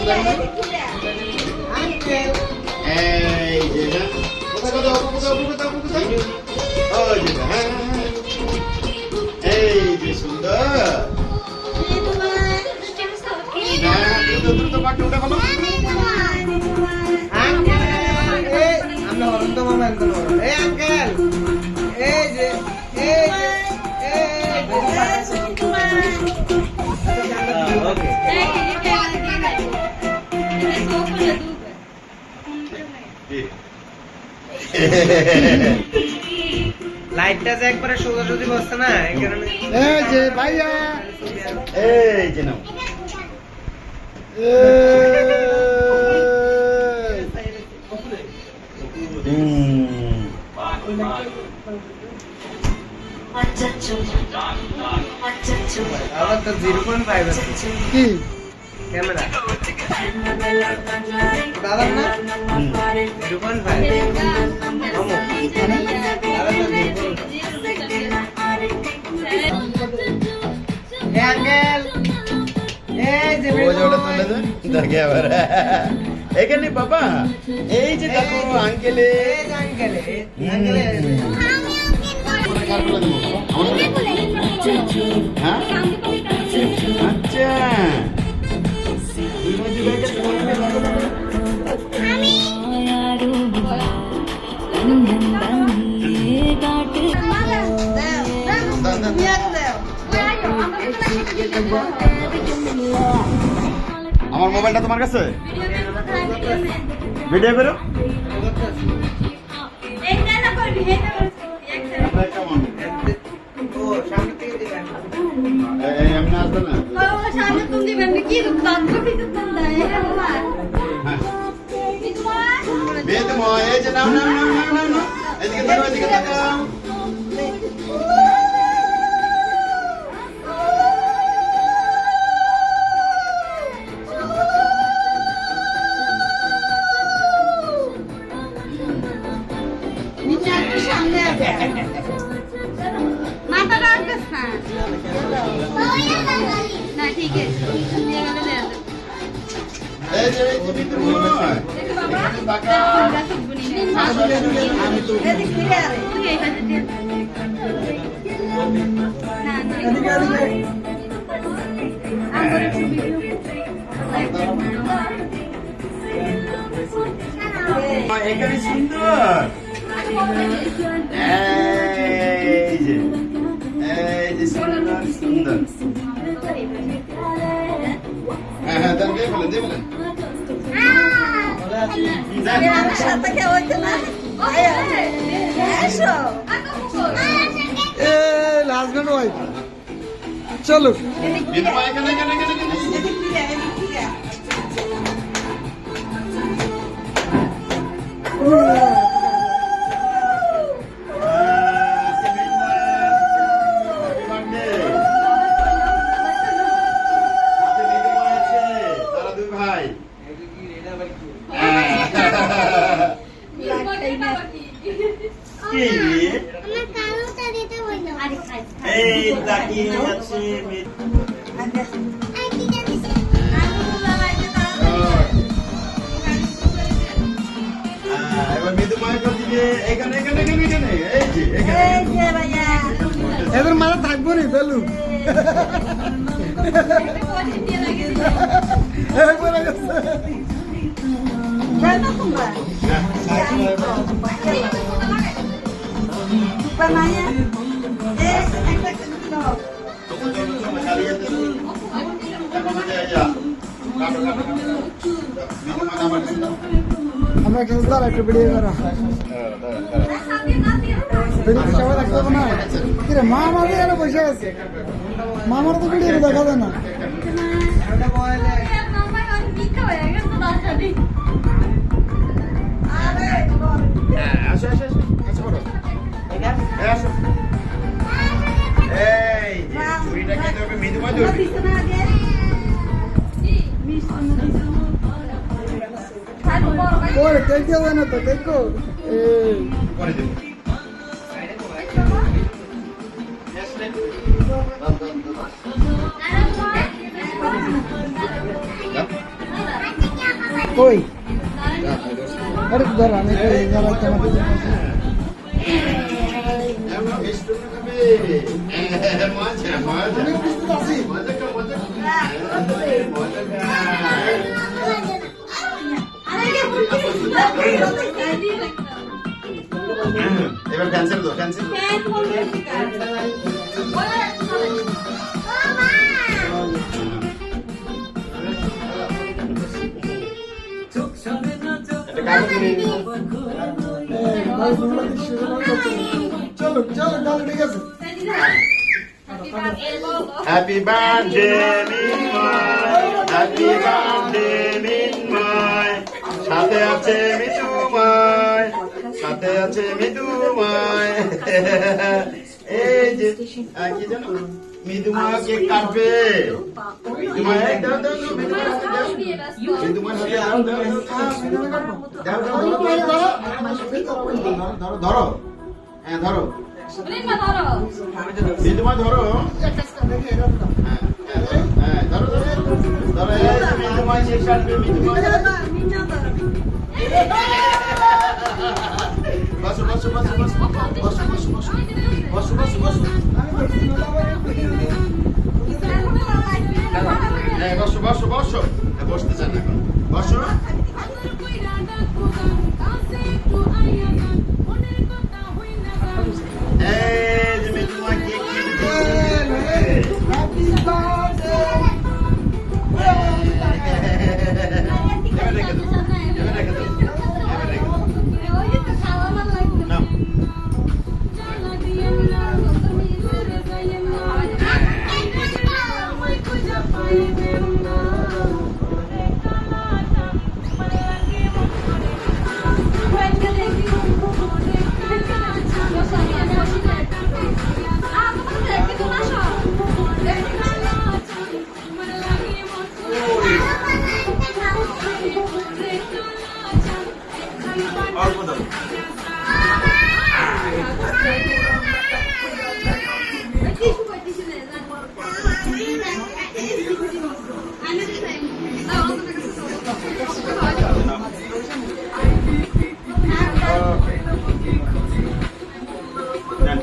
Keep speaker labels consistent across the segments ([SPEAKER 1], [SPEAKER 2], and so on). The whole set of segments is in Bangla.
[SPEAKER 1] এই যে এই যে সুন্দর দ্রুত পাঠটা উঠে ফেলো।
[SPEAKER 2] আমরা অনন্ত মোবাইল তো এই আঙ্কেল এই যে ওকে লাইটটা যে একবারে সোজাসুজি বসছে না এই কারণে।
[SPEAKER 3] এই যে ভাইয়া
[SPEAKER 1] এই যে নাও
[SPEAKER 2] আবার তো 0.5 আছে
[SPEAKER 3] কি
[SPEAKER 2] ক্যামেরা দাদা না 0.5
[SPEAKER 1] এখানে বাবা এই যে দেখো আঙ্কেলে হ্যাঁ আচ্ছা আমার মোবাইলটা তোমার কাছে ভিডিও করো এই যে নাও নাও নাও নাও নাও এদিকে তাকাও এদিকে তাকাও এই যে ভিতরে নয় তাকাও এখানে সুন্দর এই যে সুন্দর সুন্দর হ্যাঁ হ্যাঁ দিয়ে বলেন দিয়ে বলেন
[SPEAKER 3] হাজবেন্ড ওয়াইফ চলো
[SPEAKER 1] এই তাকিয়ে আছে এবার মৃদু মায়ের দিকে এখানে এখানে এখানে এখানে এই যে
[SPEAKER 3] এদের মাথা থাকবো নি বেলু আমরা কিন্তু তার একটু ভিডিও করা সবাই দেখতে পাবো না কিরে মা আমাদের এখানে বসে আছে মামার তো ভিডিও দেখা যায় না
[SPEAKER 1] আসো আসো আসো আসো বড় আসো এই যে চুরিটা খেতে হবে মৃদু মা ধরবি
[SPEAKER 3] ওরে দেখতে হবে না তো দেখো
[SPEAKER 1] পরে দেবো
[SPEAKER 3] কই আরে ধর আমি যারা তোমাদের জন্য
[SPEAKER 1] আমরা মিষ্টি খাবে মজা মজা
[SPEAKER 3] আমি প্রস্তুত আছি
[SPEAKER 1] মজা কা মজা মজা কা এবার ক্যান্সেল দাও ক্যান্সেল এটা কাগজ নিয়ে নিও।
[SPEAKER 3] ভাই তোমরা কি সেগুলো করতে চলো চলো তাহলে ঠিক আছে
[SPEAKER 1] happy birthday Minmoy happy birthday Minmoy সাথে আছে মিঠুময় সাথে আছে মিঠুময় এই যে কি জানো মিঠুমা কেক কাটবে মিঠুময় দাও দাও দাও মিঠুমা হাতে দাও দাও দাও দাও ধরো হ্যাঁ ধরো মিঠুমা ধরো হ্যাঁ হ্যাঁ ধরো ধরো ধরো এই যে মিঠুমা কেক কাটবে মিঠুমা বসো বসো বসো বসো বসো বসো বসো বসো বসো বসো হ্যাঁ বসো বসো বসো বসতে চান এখন বসো এই যে মিঠুমা কেক
[SPEAKER 3] হ্যাপি বার্থডে
[SPEAKER 1] এবার রেখে দাও এবার রেখে দাও এবার রেখে দাও নাও অল্প দাও নেন।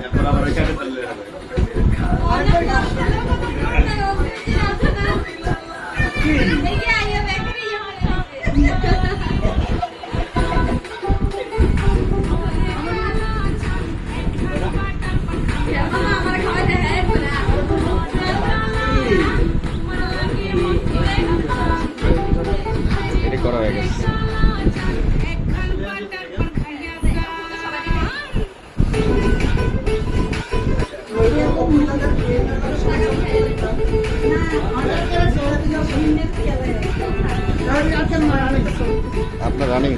[SPEAKER 1] এরপর আবার ওইখানে চলে যাবে এটা করা হয়ে গেছে আপনার রানিং